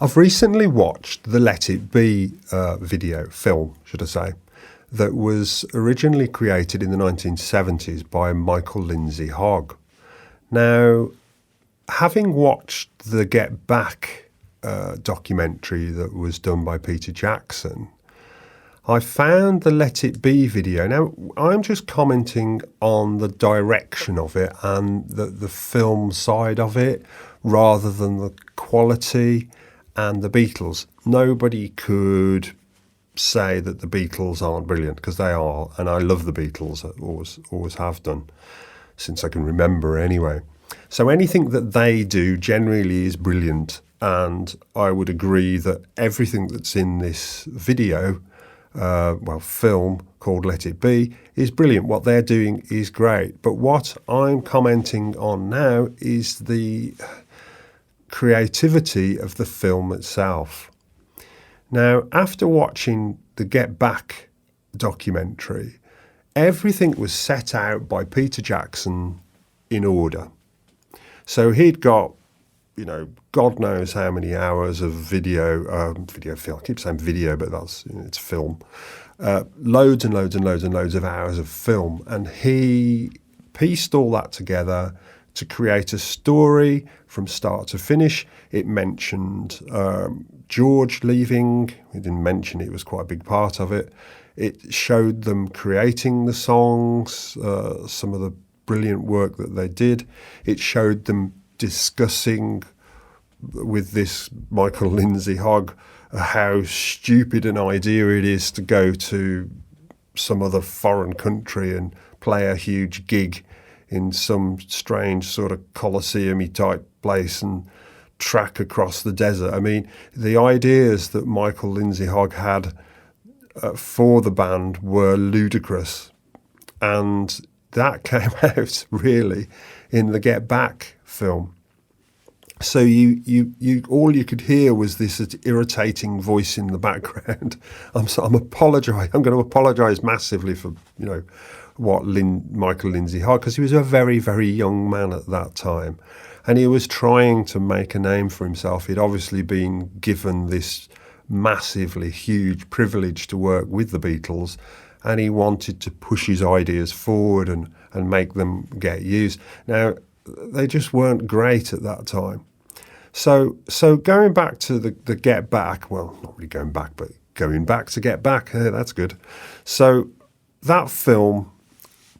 I've recently watched the Let It Be film, should I say, that was originally created in the 1970s by Michael Lindsay Hogg. Now, having watched the Get Back documentary that was done by Peter Jackson, I found the Let It Be video. Now, I'm just commenting on the direction of it and the film side of it rather than the quality and the Beatles. Nobody could say that the Beatles aren't brilliant, because they are, and I love the Beatles. I always have done, since I can remember anyway. So anything that they do generally is brilliant, and I would agree that everything that's in this video, film called Let It Be, is brilliant. What they're doing is great. But what I'm commenting on now is the creativity of the film itself. Now, after watching the Get Back documentary, everything was set out by Peter Jackson in order. So he'd got, God knows how many hours of video film. I keep saying video, but it's film. Loads and loads and loads and loads of hours of film. And he pieced all that together to create a story from start to finish. It mentioned George leaving. We didn't mention it was quite a big part of it. It showed them creating the songs, some of the brilliant work that they did. It showed them discussing with this Michael Lindsay Hogg how stupid an idea it is to go to some other foreign country and play a huge gig in some strange sort of Colosseum-y type place and track across the desert. I mean, the ideas that Michael Lindsay Hogg had for the band were ludicrous, and that came out really in the Get Back film. So you all you could hear was this irritating voice in the background. I'm going to apologise massively for what Michael Lindsay Hogg, because he was a very, very young man at that time, and he was trying to make a name for himself. He'd obviously been given this massively huge privilege to work with the Beatles, and he wanted to push his ideas forward and make them get used. Now, they just weren't great at that time. So going back to the Get Back, well, not really going back, but going back to Get Back, that's good. So that film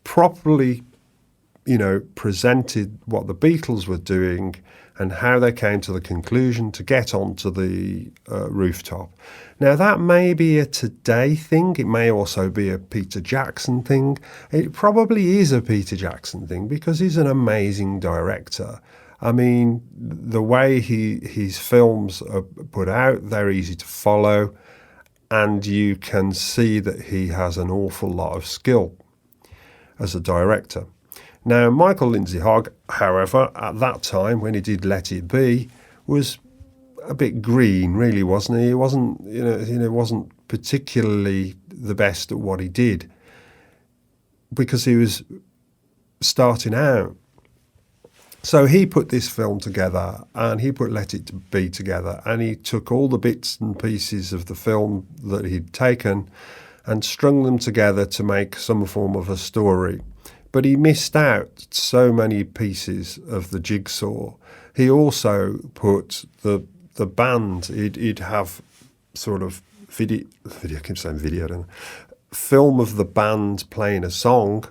properly, presented what the Beatles were doing and how they came to the conclusion to get onto the rooftop. Now, that may be a today thing. It may also be a Peter Jackson thing. It probably is a Peter Jackson thing because he's an amazing director. I mean, the way his films are put out, they're easy to follow, and you can see that he has an awful lot of skill as a director. Now, Michael Lindsay Hogg, however, at that time when he did Let It Be, was a bit green, really, wasn't he? He wasn't, wasn't particularly the best at what he did because he was starting out. So he put this film together, and he put Let It Be together, and he took all the bits and pieces of the film that he'd taken and strung them together to make some form of a story. But he missed out so many pieces of the jigsaw. He also put the band, he'd have sort of video, I keep saying video, don't I? Film of the band playing a song,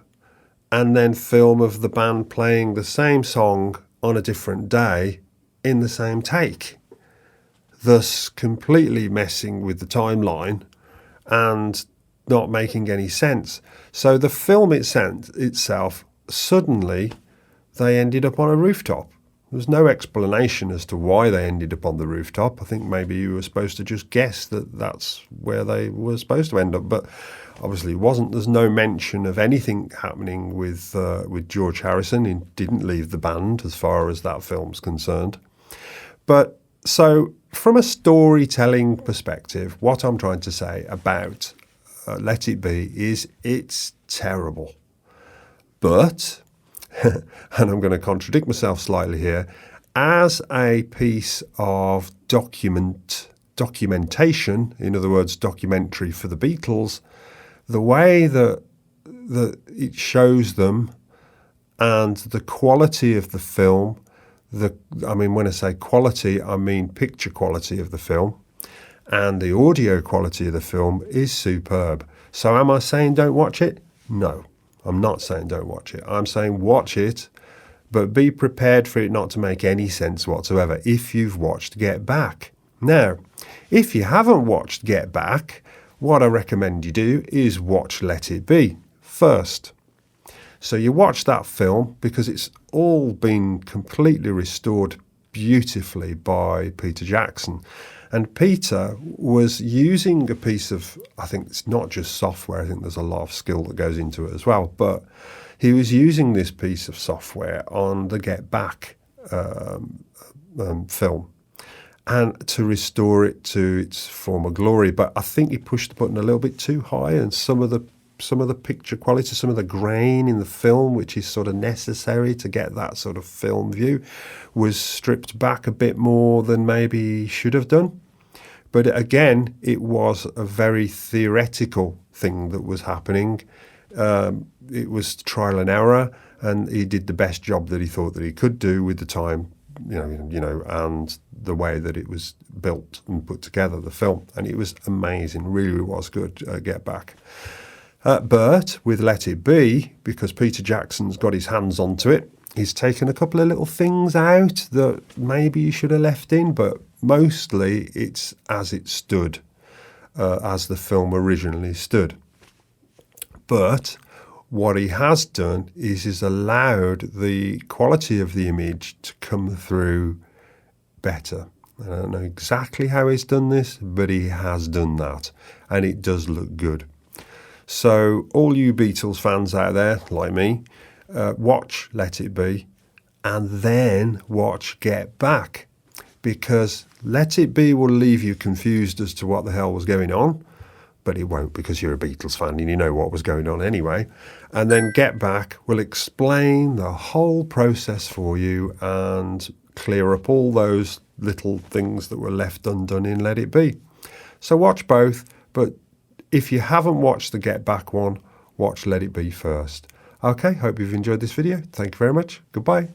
and then film of the band playing the same song on a different day in the same take, thus completely messing with the timeline and not making any sense. So the film itself, suddenly they ended up on a rooftop. There was no explanation as to why they ended up on the rooftop. I think maybe you were supposed to just guess that that's where they were supposed to end up, but obviously it wasn't. There's no mention of anything happening with George Harrison. He didn't leave the band as far as that film's concerned. But so from a storytelling perspective, what I'm trying to say about Let It Be is it's terrible. But, and I'm going to contradict myself slightly here, as a piece of documentation, in other words, documentary for the Beatles, the way that it shows them and the quality of the film, when I say quality, I mean picture quality of the film, and the audio quality of the film is superb. So am I saying don't watch it? No, I'm not saying don't watch it. I'm saying watch it, but be prepared for it not to make any sense whatsoever if you've watched Get Back. Now, if you haven't watched Get Back, what I recommend you do is watch Let It Be first. So you watch that film because it's all been completely restored beautifully by Peter Jackson. And Peter was using a piece of, I think it's not just software, I think there's a lot of skill that goes into it as well, but he was using this piece of software on the Get Back film and to restore it to its former glory. But I think he pushed the button a little bit too high, and some of the picture quality, some of the grain in the film, which is sort of necessary to get that sort of film view, was stripped back a bit more than maybe he should have done. But again, it was a very theoretical thing that was happening. It was trial and error, and he did the best job that he thought that he could do with the time, and the way that it was built and put together, the film. And it was amazing, really was good, Get Back. But with Let It Be, because Peter Jackson's got his hands onto it, he's taken a couple of little things out that maybe you should have left in, but mostly it's as it stood, as the film originally stood. But what he has done is he's allowed the quality of the image to come through better. I don't know exactly how he's done this, but he has done that, and it does look good. So all you Beatles fans out there, like me, watch Let It Be and then watch Get Back, because Let It Be will leave you confused as to what the hell was going on, but it won't, because you're a Beatles fan and you know what was going on anyway. And then Get Back will explain the whole process for you and clear up all those little things that were left undone in Let It Be. So watch both, but if you haven't watched the Get Back one, watch Let It Be first. Okay, hope you've enjoyed this video. Thank you very much. Goodbye.